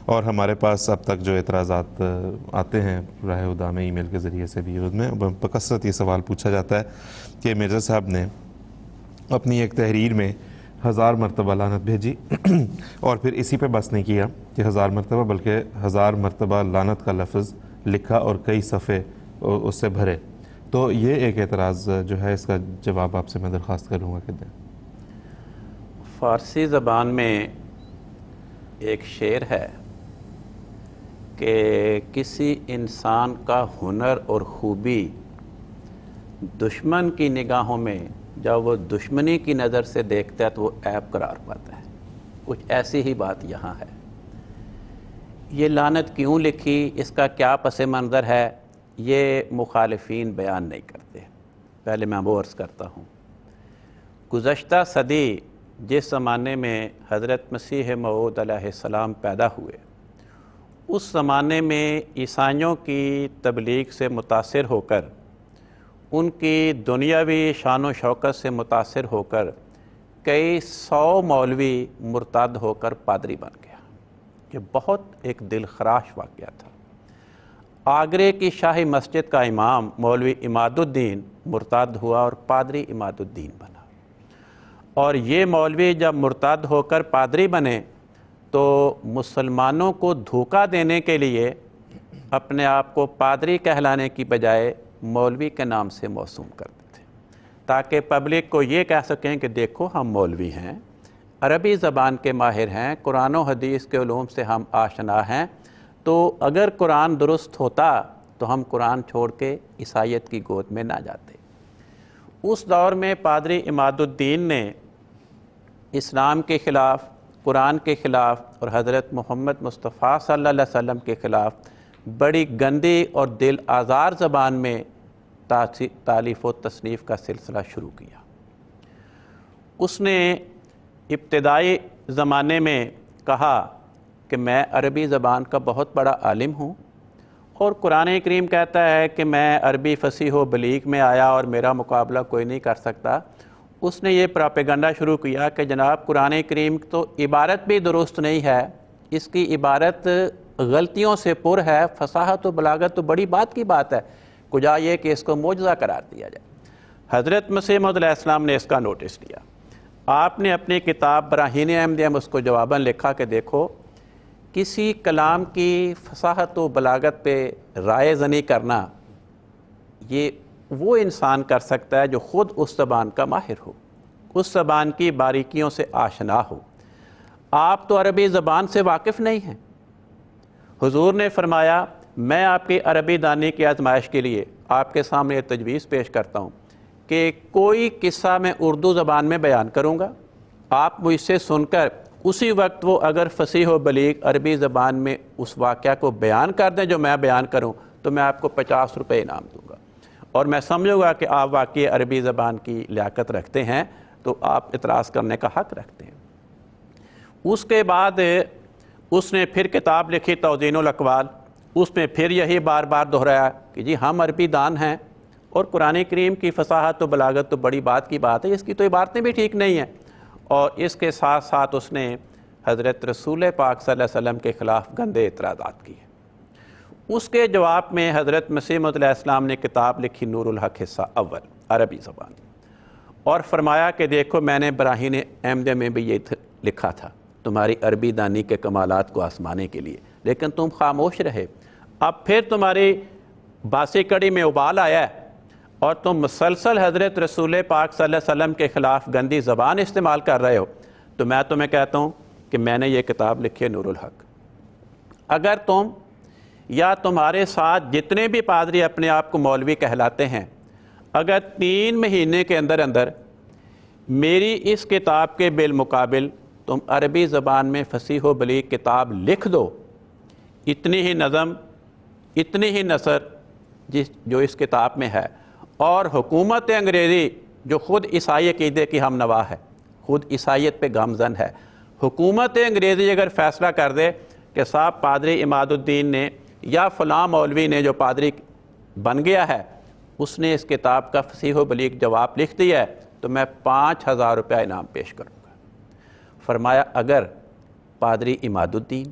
اور ہمارے پاس اب تک جو اعتراضات آتے ہیں راہ ہدیٰ میں ای میل کے ذریعے سے بھی، اس میں بکثرت یہ سوال پوچھا جاتا ہے کہ مرزا صاحب نے اپنی ایک تحریر میں 1000 مرتبہ لعنت بھیجی اور پھر اسی پہ بس نہیں کیا کہ 1000 مرتبہ، بلکہ 1000 مرتبہ لعنت کا لفظ لکھا اور کئی صفحے اس سے بھرے. تو یہ ایک اعتراض جو ہے، اس کا جواب آپ سے میں درخواست کروں گا کہ دیں. فارسی زبان میں ایک شعر ہے کہ کسی انسان کا ہنر اور خوبی دشمن کی نگاہوں میں جب وہ دشمنی کی نظر سے دیکھتا ہے تو وہ عیب قرار پاتا ہے. کچھ ایسی ہی بات یہاں ہے. یہ لعنت کیوں لکھی، اس کا کیا پس منظر ہے، یہ مخالفین بیان نہیں کرتے. پہلے میں وہ عرض کرتا ہوں، گزشتہ صدی جس زمانے میں حضرت مسیح موعود علیہ السلام پیدا ہوئے، اس زمانے میں عیسائیوں کی تبلیغ سے متاثر ہو کر، ان کی دنیاوی شان و شوکت سے متاثر ہو کر کئی 100 مولوی مرتد ہو کر پادری بن گیا. یہ بہت ایک دل خراش واقعہ تھا. آگرے کی شاہی مسجد کا امام مولوی عماد الدین مرتد ہوا اور پادری عماد الدین بنا. اور یہ مولوی جب مرتد ہو کر پادری بنے تو مسلمانوں کو دھوکہ دینے کے لیے اپنے آپ کو پادری کہلانے کی بجائے مولوی کے نام سے موسوم کرتے تھے، تاکہ پبلک کو یہ کہہ سکیں کہ دیکھو ہم مولوی ہیں، عربی زبان کے ماہر ہیں، قرآن و حدیث کے علوم سے ہم آشنا ہیں، تو اگر قرآن درست ہوتا تو ہم قرآن چھوڑ کے عیسائیت کی گود میں نہ جاتے. اس دور میں پادری عماد الدین نے اسلام کے خلاف، قرآن کے خلاف اور حضرت محمد مصطفیٰ صلی اللہ علیہ وسلم کے خلاف بڑی گندی اور دل آزار زبان میں تالیف و تصنیف کا سلسلہ شروع کیا. اس نے ابتدائی زمانے میں کہا کہ میں عربی زبان کا بہت بڑا عالم ہوں، اور قرآن کریم کہتا ہے کہ میں عربی فصیح و بلیغ میں آیا اور میرا مقابلہ کوئی نہیں کر سکتا. اس نے یہ پراپیگنڈا شروع کیا کہ جناب قرآن کریم تو عبارت بھی درست نہیں ہے، اس کی عبارت غلطیوں سے پر ہے، فصاحت و بلاغت تو بڑی بات کی بات ہے، کجا یہ کہ اس کو معجزہ قرار دیا جائے. حضرت مسیح موعود علیہ السلام نے اس کا نوٹس لیا. آپ نے اپنی کتاب براہین احمدیہ میں اس کو جواباً لکھا کہ دیکھو، کسی کلام کی فصاحت و بلاغت پہ رائے زنی کرنا یہ وہ انسان کر سکتا ہے جو خود اس زبان کا ماہر ہو، اس زبان کی باریکیوں سے آشنا ہو. آپ تو عربی زبان سے واقف نہیں ہیں. حضور نے فرمایا میں آپ کی عربی دانی کی آزمائش کے لیے آپ کے سامنے یہ تجویز پیش کرتا ہوں کہ کوئی قصہ میں اردو زبان میں بیان کروں گا، آپ مجھ سے سن کر اسی وقت وہ اگر فصیح و بلیغ عربی زبان میں اس واقعہ کو بیان کر دیں جو میں بیان کروں تو میں آپ کو 50 روپے انعام دوں گا، اور میں سمجھوں گا کہ آپ واقعی عربی زبان کی لیاقت رکھتے ہیں تو آپ اعتراض کرنے کا حق رکھتے ہیں. اس کے بعد اس نے پھر کتاب لکھی توزین الاقوال. اس میں پھر یہی بار بار دہرایا کہ جی ہم عربی دان ہیں اور قرآن کریم کی فصاحت و بلاغت تو بڑی بات کی بات ہے، اس کی تو عبارتیں بھی ٹھیک نہیں ہیں. اور اس کے ساتھ ساتھ اس نے حضرت رسول پاک صلی اللہ علیہ وسلم کے خلاف گندے اعتراضات کیے. اس کے جواب میں حضرت مسیح موعود علیہ السلام نے کتاب لکھی نور الحق حصہ اول عربی زبان، اور فرمایا کہ دیکھو میں نے براہین احمدیہ میں بھی یہ لکھا تھا تمہاری عربی دانی کے کمالات کو آزمانے کے لیے، لیکن تم خاموش رہے. اب پھر تمہاری باسی کڑی میں ابال آیا ہے اور تم مسلسل حضرت رسول پاک صلی اللہ علیہ وسلم کے خلاف گندی زبان استعمال کر رہے ہو. تو میں تمہیں کہتا ہوں کہ میں نے یہ کتاب لکھی ہے نور الحق. اگر تم یا تمہارے ساتھ جتنے بھی پادری اپنے آپ کو مولوی کہلاتے ہیں، اگر 3 مہینے کے اندر اندر میری اس کتاب کے بالمقابل تم عربی زبان میں فصیح و بلیغ کتاب لکھ دو، اتنی ہی نظم، اتنی ہی نثر جو اس کتاب میں ہے، اور حکومت انگریزی جو خود عیسائی عقیدے کی ہم نوا ہے، خود عیسائیت پہ گامزن ہے، حکومت انگریزی اگر فیصلہ کر دے کہ صاحب پادری عماد الدین نے یا فلاں مولوی نے جو پادری بن گیا ہے اس نے اس کتاب کا فصیح و بلیغ جواب لکھ دیا ہے، تو میں 5000 روپیہ انعام پیش کروں گا. فرمایا اگر پادری عماد الدین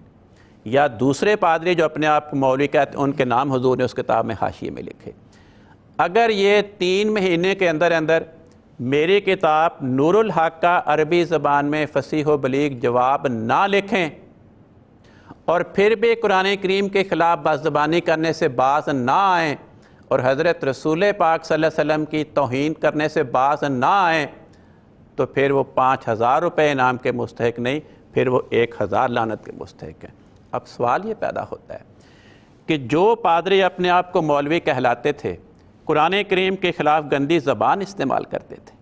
یا دوسرے پادری جو اپنے آپ کو مولوی کہتے ہیں ان کے نام حضور نے اس کتاب میں حاشیے میں لکھے. اگر یہ 3 مہینے کے اندر اندر میری کتاب نور الحق کا عربی زبان میں فصیح و بلیغ جواب نہ لکھیں اور پھر بھی قرآن کریم کے خلاف بدزبانی کرنے سے باز نہ آئیں اور حضرت رسول پاک صلی اللہ علیہ وسلم کی توہین کرنے سے باز نہ آئیں تو پھر وہ 5000 روپے انعام کے مستحق نہیں, پھر وہ 1000 لعنت کے مستحق ہیں. اب سوال یہ پیدا ہوتا ہے کہ جو پادری اپنے آپ کو مولوی کہلاتے تھے, قرآن کریم کے خلاف گندی زبان استعمال کرتے تھے,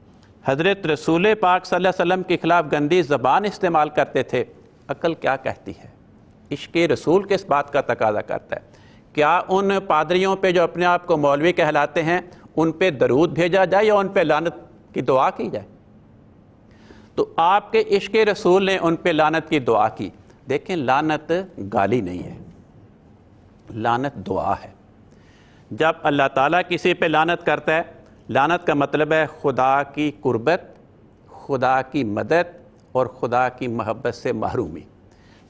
حضرت رسول پاک صلی اللہ علیہ وسلم کے خلاف گندی زبان استعمال کرتے تھے, عقل کیا کہتی ہے؟ عشق رسول کس بات کا تقاضا کرتا ہے؟ کیا ان پادریوں پہ جو اپنے آپ کو مولوی کہلاتے ہیں ان پہ درود بھیجا جائے یا ان پہ لعنت کی دعا کی جائے؟ تو آپ کے عشق رسول نے ان پہ لعنت کی دعا کی. دیکھیں, لعنت گالی نہیں ہے, لعنت دعا ہے. جب اللہ تعالیٰ کسی پہ لعنت کرتا ہے, لعنت کا مطلب ہے خدا کی قربت, خدا کی مدد اور خدا کی محبت سے محرومی.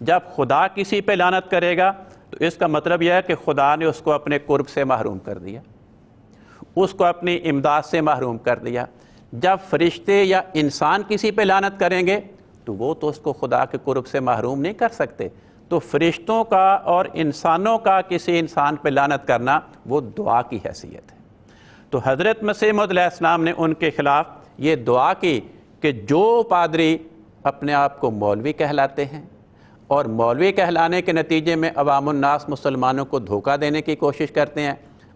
جب خدا کسی پہ لعنت کرے گا تو اس کا مطلب یہ ہے کہ خدا نے اس کو اپنے قرب سے محروم کر دیا, اس کو اپنی امداد سے محروم کر دیا. جب فرشتے یا انسان کسی پہ لعنت کریں گے تو وہ تو اس کو خدا کے قرب سے محروم نہیں کر سکتے. تو فرشتوں کا اور انسانوں کا کسی انسان پہ لعنت کرنا وہ دعا کی حیثیت ہے. تو حضرت مسیح موعود علیہ السلام نے ان کے خلاف یہ دعا کی کہ جو پادری اپنے آپ کو مولوی کہلاتے ہیں اور مولوی کہلانے کے نتیجے میں عوام الناس مسلمانوں کو دھوکہ دینے کی کوشش کرتے ہیں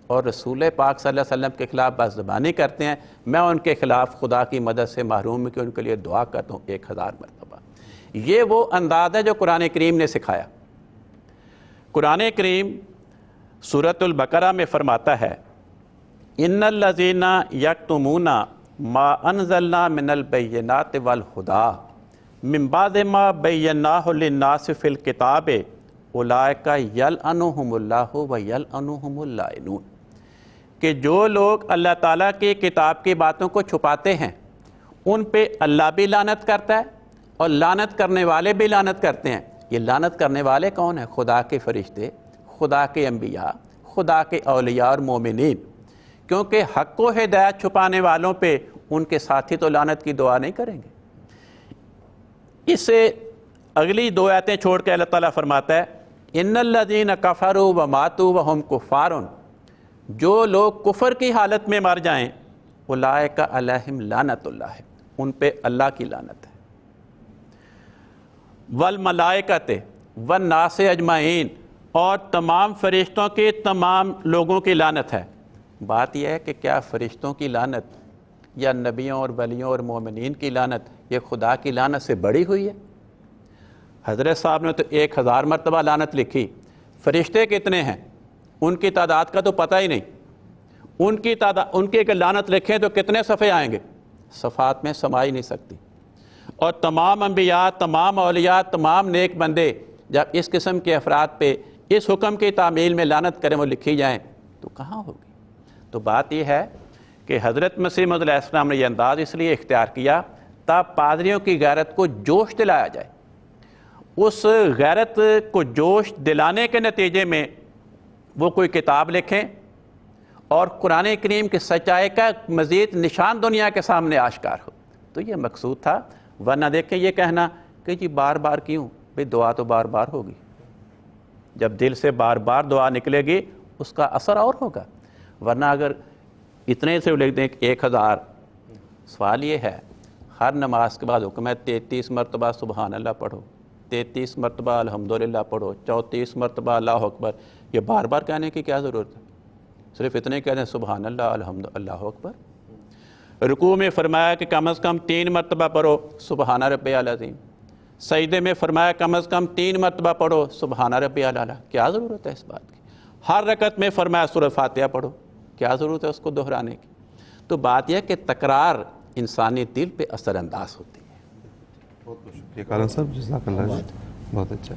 اور رسول پاک صلی اللہ علیہ وسلم کے خلاف بدزبانی کرتے ہیں, میں ان کے خلاف خدا کی مدد سے محروم کہ ان کے لیے دعا کرتا ہوں 1000 مرتبہ. یہ وہ انداز ہے جو قرآن کریم نے سکھایا. قرآن کریم سورۃ البقرہ میں فرماتا ہے ان الذین یکتمون ما انزلنا من البینات والہدی من بعد ما بیناہ للناس فی الکتاب اولئک یلعنہم اللہ ویلعنہم اللائنون. کہ جو لوگ اللہ تعالیٰ کی کتاب کی باتوں کو چھپاتے ہیں ان پہ اللہ بھی لعنت کرتا ہے اور لعنت کرنے والے بھی لعنت کرتے ہیں. یہ لعنت کرنے والے کون ہیں؟ خدا کے فرشتے, خدا کے انبیاء, خدا کے اولیاء اور مومنین. کیونکہ حق و ہدایت چھپانے والوں پہ ان کے ساتھی تو لعنت کی دعا نہیں کریں گے. اس سے اگلی 2 آیتیں چھوڑ کے اللہ تعالیٰ فرماتا ہے ان الذین کفروا وماتوا وہم کفار, جو لوگ کفر کی حالت میں مر جائیں اولئک علیہم لعنت اللہ, ان پہ اللہ کی لعنت ہے. والملائکۃ والناس اجمعین, اور تمام فرشتوں کی تمام لوگوں کی لعنت ہے. بات یہ ہے کہ کیا فرشتوں کی لعنت یا نبیوں اور ولیوں اور مومنین کی لعنت یہ خدا کی لعنت سے بڑی ہوئی ہے؟ حضرت صاحب نے تو 1000 مرتبہ لعنت لکھی. فرشتے کتنے ہیں ان کی تعداد کا تو پتہ ہی نہیں. ان کی اگر لعنت لکھیں تو کتنے صفحے آئیں گے, صفحات میں سما ہی نہیں سکتی. اور تمام انبیاء, تمام اولیاء, تمام نیک بندے جب اس قسم کے افراد پہ اس حکم کی تعمیل میں لعنت کریں وہ لکھی جائیں تو کہاں ہوگی؟ تو بات یہ ہے کہ حضرت مسیح موعود علیہ السلام نے یہ انداز اس لیے اختیار کیا تب پادریوں کی غیرت کو جوش دلایا جائے. اس غیرت کو جوش دلانے کے نتیجے میں وہ کوئی کتاب لکھیں اور قرآن کریم کی سچائی کا مزید نشان دنیا کے سامنے آشکار ہو. تو یہ مقصود تھا. ورنہ دیکھیں یہ کہنا کہ جی بار بار کیوں, بھئی دعا تو بار بار ہوگی. جب دل سے بار بار دعا نکلے گی اس کا اثر اور ہوگا. ورنہ اگر اتنے سے لکھ دیں 1000, سوال یہ ہے ہر نماز کے بعد حکم ہے 33 مرتبہ سبحان اللہ پڑھو, 33 مرتبہ الحمدللہ پڑھو, 34 مرتبہ اللہ اکبر. یہ بار بار کہنے کی کیا ضرورت ہے؟ صرف اتنے کہہ دیں سبحان اللہ الحمد اللہ اکبر. رکوع میں فرمایا کہ کم از کم 3 مرتبہ پڑھو سبحان ربی العظیم. سجدے میں فرمایا کم از کم 3 مرتبہ پڑھو سبحان ربی الاعلیٰ. کیا ضرورت ہے اس بات کی؟ ہر رکعت میں فرمایا سورہ فاتحہ پڑھو, کیا ضرورت ہے اس کو دہرانے کی؟ تو بات یہ ہے کہ تکرار انسانی دل پہ اثر انداز ہوتی ہے. بہت بہت شکریہ کالن صاحب, جزاک اللہ, بہت اچھا.